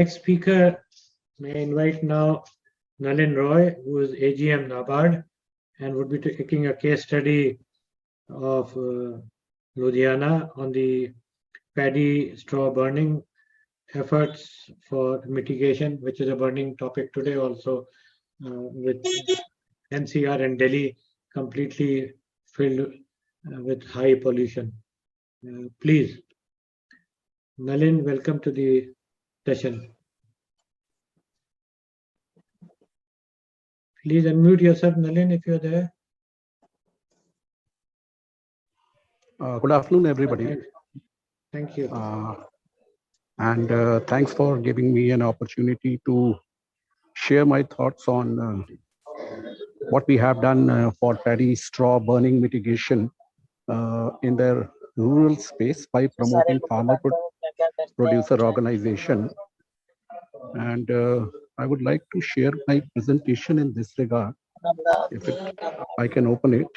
next speaker, may I invite now Nalin Roy, who is AGM NABARD and would be taking a case study of Ludhiana on the paddy straw burning efforts for mitigation, which is a burning topic today also, with NCR and Delhi completely filled with high pollution. Please, Nalin, welcome to the session. Please unmute yourself, Nalin, if you're there. Good afternoon, everybody. Thank you. Thanks for giving me an opportunity to share my thoughts on what we have done for paddy straw burning mitigation in the rural space by promoting farmer producer organization. And I would like to share my presentation in this regard. If I can open it.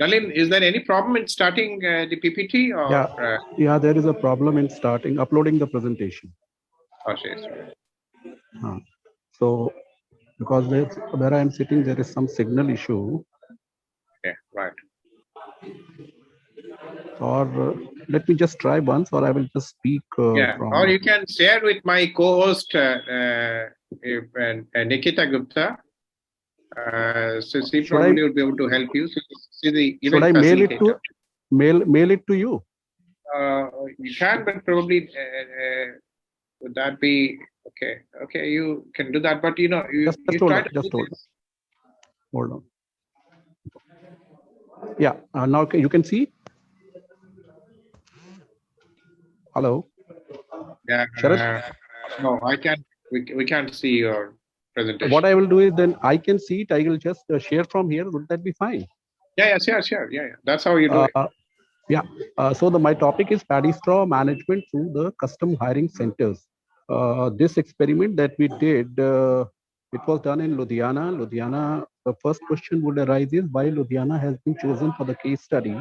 Nalin, is there any problem in starting the PPT? Or, yeah, there is a problem in uploading the presentation. Okay, so, because where I am sitting, there is some signal issue. Okay, right. Or let me just try once, or I will just speak. Or you can share with my co-host Nikita Gupta. So she probably will be able to help you. So see the event. Should I mail it to mail it to you? You can, but probably would that be okay? Okay, you can do that, but you know, just hold on. Yeah, now you can see. Hello. Yeah. No, I can't. We can't see your presentation. What I will do is then I can see it. I will just share from here. Would that be fine? Yeah, sure. Yeah. That's how you do it. Yeah. So my topic is paddy straw management through the custom hiring centers. This experiment that we did, it was done in Ludhiana. Ludhiana. The first question would arise is why Ludhiana has been chosen for the case study.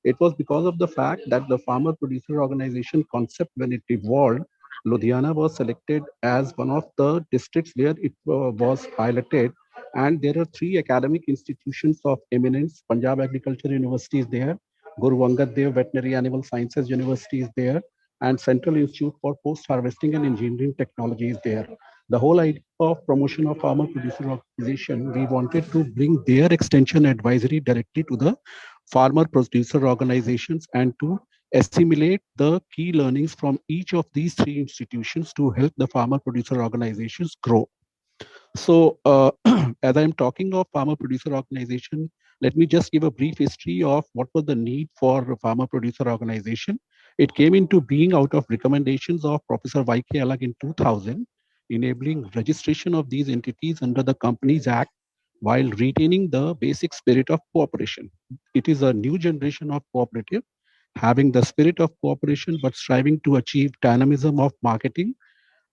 It was because of the fact that the farmer producer organization concept, when it evolved, Ludhiana was selected as one of the districts where it was piloted. And there are 3 academic institutions of eminence. Punjab Agriculture University is there, Guru Angad Dev Veterinary Animal Sciences University is there, and Central Institute for Post-Harvesting and Engineering Technology is there. The whole idea of promotion of farmer producer organization, we wanted to bring their extension advisory directly to the farmer producer organizations and to assimilate the key learnings from each of these 3 institutions to help the farmer producer organizations grow. So as I'm talking of farmer producer organization, let me just give a brief history of what was the need for farmer producer organization. It came into being out of recommendations of Professor Y.K. Alag in 2000, enabling registration of these entities under the Companies Act while retaining the basic spirit of cooperation. It is a new generation of cooperative, having the spirit of cooperation but striving to achieve dynamism of marketing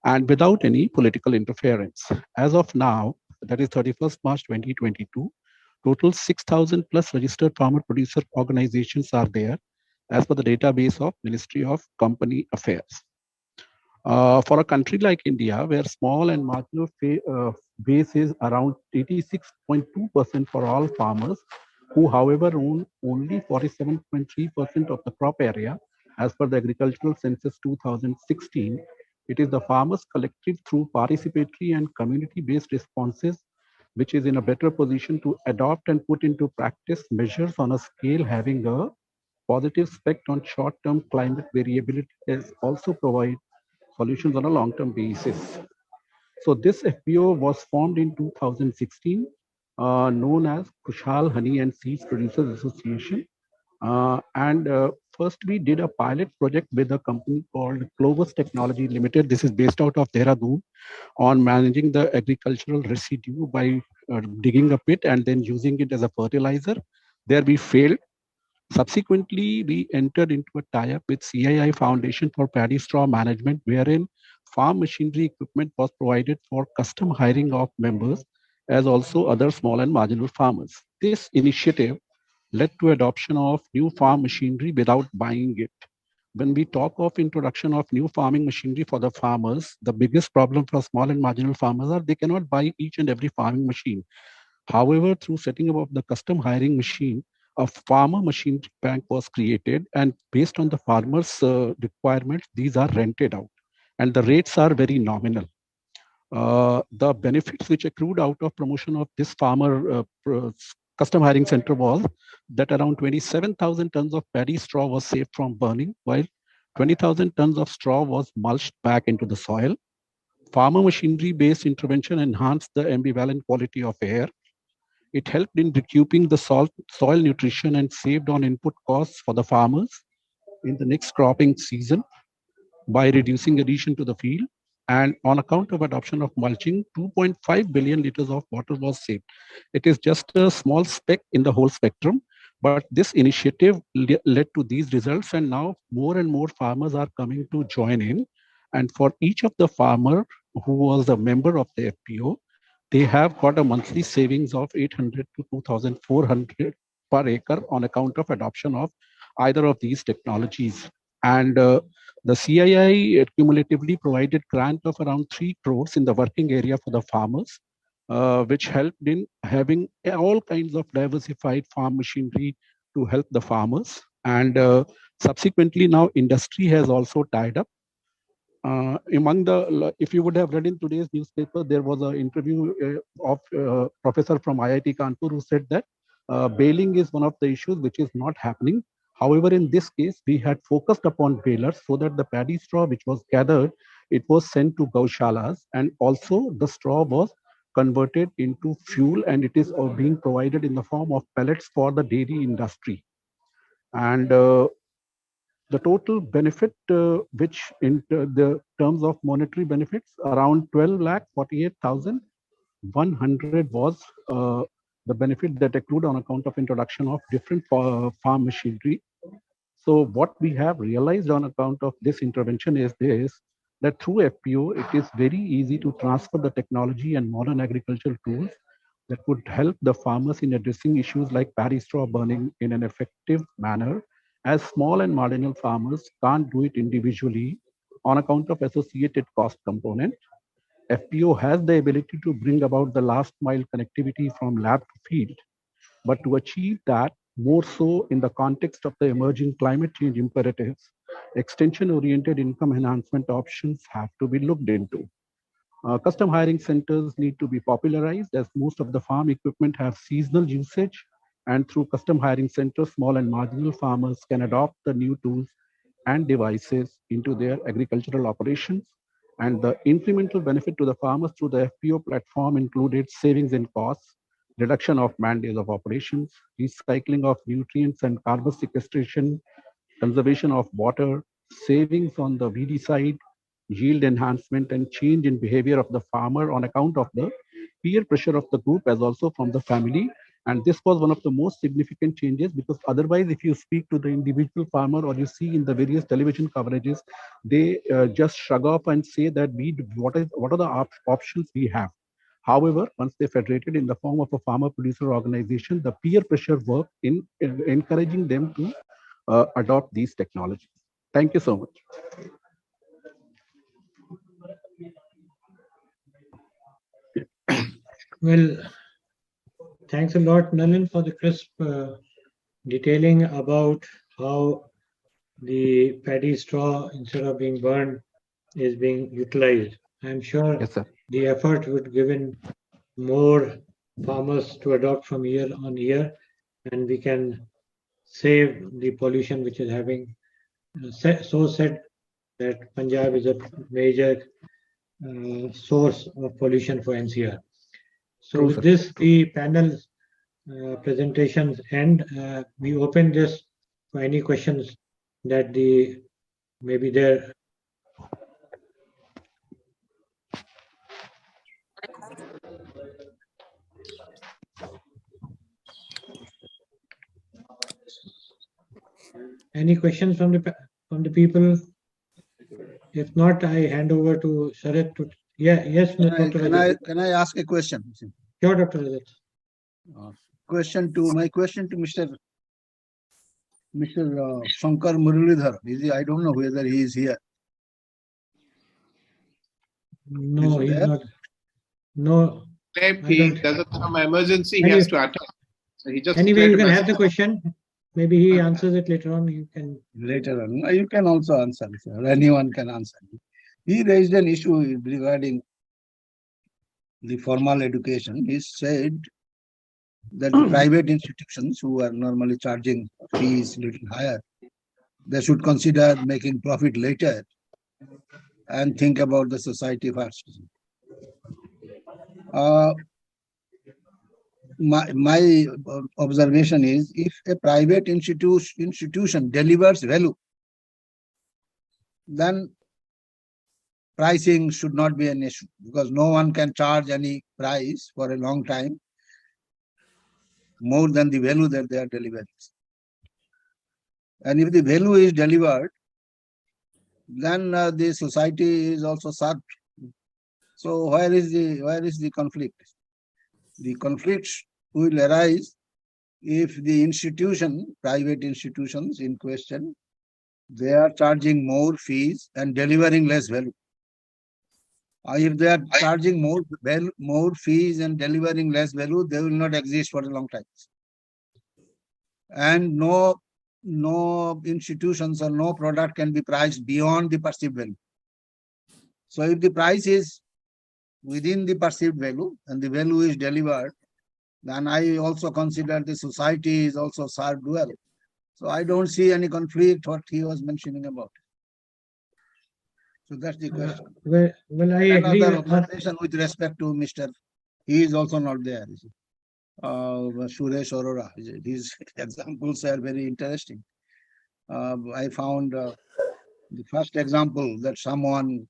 and without any political interference. As of now, that is 31st March 2022, total 6,000 plus registered farmer producer organizations are there as per the database of Ministry of Company Affairs. For a country like India, where small and marginal base is around 86.2% for all farmers, who however own only 47.3% of the crop area as per the Agricultural Census 2016, it is the farmers collective through participatory and community-based responses which is in a better position to adopt and put into practice measures on a scale having a positive effect on short-term climate variability, as also provide solutions on a long-term basis. So this FPO was formed in 2016, known as Kushal Honey and Seeds Producers Association. And first we did a pilot project with a company called Clovis Technology Limited. This is based out of Dehradun, on managing the agricultural residue by digging a pit and then using it as a fertilizer. There we failed. Subsequently, we entered into a tie-up with CII Foundation for Paddy Straw Management, wherein farm machinery equipment was provided for custom hiring of members, as also other small and marginal farmers. This initiative led to adoption of new farm machinery without buying it. When we talk of introduction of new farming machinery for the farmers, the biggest problem for small and marginal farmers are they cannot buy each and every farming machine. However, through setting up of the custom hiring machine, a farmer machinery bank was created, and based on the farmers' requirements, these are rented out, and the rates are very nominal. The benefits which accrued out of promotion of this farmer custom hiring center was that around 27,000 tons of paddy straw was saved from burning, while 20,000 tons of straw was mulched back into the soil. Farmer machinery-based intervention enhanced the ambivalent quality of air. It helped in recouping the soil nutrition and saved on input costs for the farmers in the next cropping season by reducing addition to the field. And on account of adoption of mulching, 2.5 billion liters of water was saved. It is just a small speck in the whole spectrum, but this initiative led to these results, and now more and more farmers are coming to join in. And for each of the farmer who was a member of the FPO, they have got a monthly savings of 800 to 2,400 per acre on account of adoption of either of these technologies. And the CII cumulatively provided grant of around 3 crores in the working area for the farmers, which helped in having all kinds of diversified farm machinery to help the farmers. And subsequently, now industry has also tied up. If you would have read in today's newspaper, there was an interview of professor from IIT Kanpur who said that baling is one of the issues which is not happening. However, in this case, we had focused upon balers so that the paddy straw which was gathered, it was sent to gaushalas, and also the straw was converted into fuel, and it is being provided in the form of pellets for the dairy industry. And the total benefit, which in the terms of monetary benefits, around 12,48,100 was the benefit that accrued on account of introduction of different farm machinery. So what we have realized on account of this intervention is this, that through FPO, it is very easy to transfer the technology and modern agricultural tools that would help the farmers in addressing issues like paddy straw burning in an effective manner, as small and marginal farmers can't do it individually on account of associated cost component. FPO has the ability to bring about the last mile connectivity from lab to field, but to achieve that, more so in the context of the emerging climate change imperatives, extension-oriented income enhancement options have to be looked into. Custom hiring centers need to be popularized, as most of the farm equipment have seasonal usage, and through custom hiring centers, small and marginal farmers can adopt the new tools and devices into their agricultural operations. And the incremental benefit to the farmers through the FPO platform included savings in costs, reduction of man days of operations, recycling of nutrients and carbon sequestration, conservation of water, savings on the VD side, yield enhancement, and change in behavior of the farmer on account of the peer pressure of the group as also from the family. And this was one of the most significant changes, because otherwise, if you speak to the individual farmer or you see in the various television coverages, they just shrug off and say that what are the options we have. However, once they federated in the form of a farmer producer organization, the peer pressure worked in encouraging them to adopt these technologies. Thank you so much. Well, thanks a lot, Nalin, for the crisp detailing about how the paddy straw, instead of being burned, is being utilized. I'm sure Yes, sir. the effort would given more farmers to adopt from year on year, and we can save the pollution which is having so said that Punjab is a major source of pollution for NCR. So True, with sir. this, the panel presentations end. We open this for any questions that may be there. Any questions from the people? If not, I hand over to Sharat to. Yeah, yes, Dr. Rajat. Can I ask a question? Sure, Dr. Rajat. My question to Mr. Shankar Muralidhar. I don't know whether he is here. No, Is he's there? not. No. If I he don't- doesn't some emergency, he Anyway- has to attend. So he just Anyway, declared you a can have message. the question. Maybe he answers it later on. You can. Later on. You can also answer, sir. Anyone can answer. He raised an issue regarding the formal education. He said that private institutions who are normally charging fees little higher, they should consider making profit later and think about the society first. My observation is, if a private institution delivers value, then pricing should not be an issue, because no one can charge any price for a long time more than the value that they are delivering. And if the value is delivered, then the society is also served. So where is the conflict? The conflict will arise if the private institutions in question, they are charging more fees and delivering less value. If they are charging more fees and delivering less value, they will not exist for a long time. And no institutions or no product can be priced beyond the perceived value. So if the price is within the perceived value and the value is delivered, then I also consider the society is also served well. So I don't see any conflict what he was mentioning about. So that's the question. Well, I agree. Another observation with respect to Mr. He is also not there. Suresh Arora. His examples are very interesting. I found the first example that someone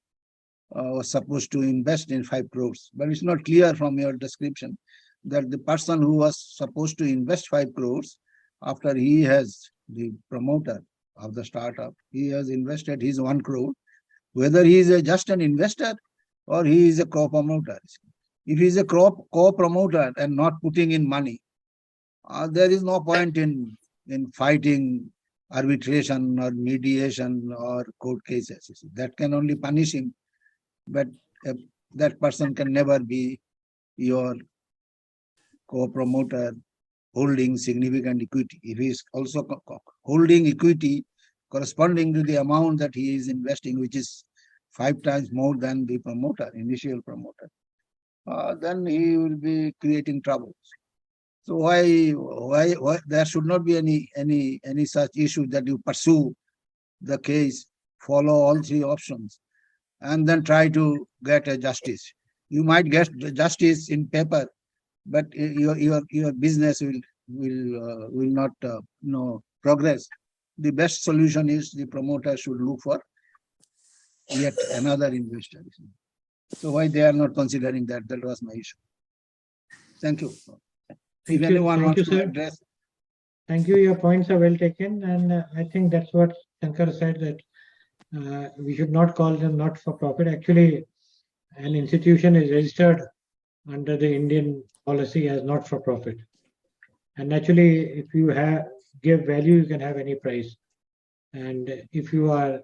was supposed to invest in 5 crores, but it's not clear from your description that the person who was supposed to invest 5 crores, after he has, the promoter of the startup, he has invested his 1 crore, whether he is just an investor or he is a co-promoter. If he is a co-promoter and not putting in money, there is no point in fighting arbitration or mediation or court cases. That can only punish him, but that person can never be your co-promoter holding significant equity. If he is also holding equity corresponding to the amount that he is investing, which is 5 times more than the initial promoter, then he will be creating troubles. So why there should not be any such issue that you pursue the case, follow all 3 options, and then try to get a justice. You might get justice in paper, but your business will not progress. The best solution is the promoter should look for yet another investor. So why they are not considering that? That was my issue. Thank you. If anyone wants to address. Thank you. Your points are well taken, and I think that's what Shankar said, that we should not call them not for profit. Actually, an institution is registered under the Indian policy as not for profit. And naturally, if you give value, you can have any price. And if you are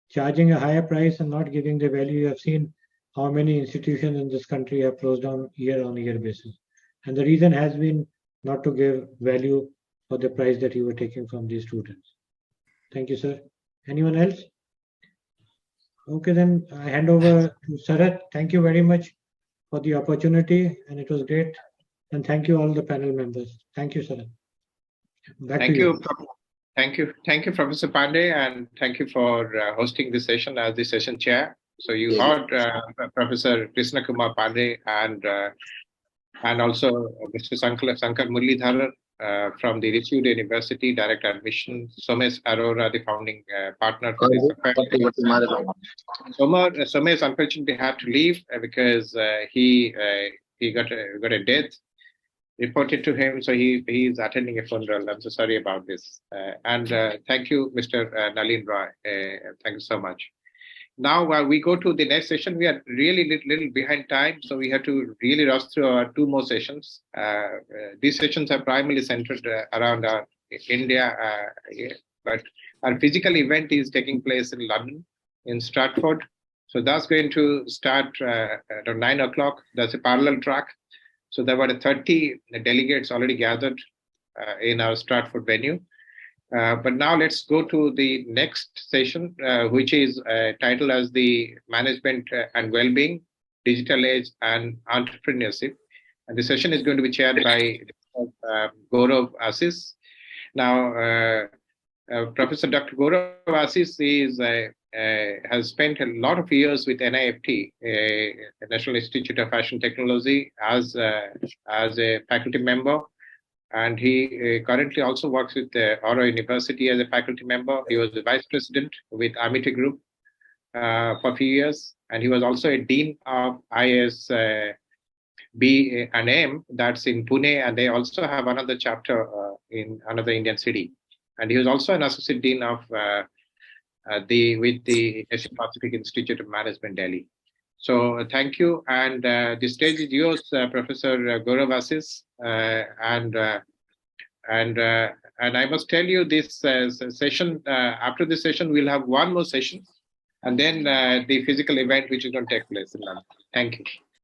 charging a higher price and not giving the value, you have seen how many institutions in this country have closed down year-on-year basis. And the reason has been not to give value for the price that you were taking from these students. Thank you, sir. Anyone else? Okay, then I hand over to Sarat. Thank you very much for the opportunity, and it was great. And thank you all the panel members. Thank you, Sarat. Back to you. Thank you, Professor Pandey, and thank you for hosting this session as the session chair. So you heard Professor Krishna Kumar Pandey and also Mr. Sankar Muralidharan from the Rishud University, Direct Admission, Somesh Arora, the founding partner for this affair. Somesh unfortunately had to leave because he got a death reported to him, so he is attending a funeral. I'm so sorry about this. And thank you, Mr. Nalin Roy. Thank you so much. Now we go to the next session. We are really little behind time, so we have to really rush through our 2 more sessions. These sessions are primarily centered around our India, but our physical event is taking place in London, in Stratford. So that's going to start at 9 o'clock. That's a parallel track. So there were 30 delegates already gathered in our Stratford venue. But now let's go to the next session, which is titled as the Management and Wellbeing, Digital Age and Entrepreneurship. And the session is going to be chaired by Gaurav Asis. Now, Professor Dr. Gaurav Asis has spent a lot of years with NIFT, National Institute of Fashion Technology, as a faculty member. And he currently also works with Aura University as a faculty member. He was the vice president with Amity Group for a few years. And he was also a dean of ISB and M, that's in Pune. And they also have another chapter in another Indian city. And he was also an associate dean of with the Asia Pacific Institute of Management, Delhi. So thank you, and the stage is yours, Professor Gaurav Asis, and I must tell you this session. After this session, we'll have 1 more session, and then the physical event which is going to take place in London. Thank you.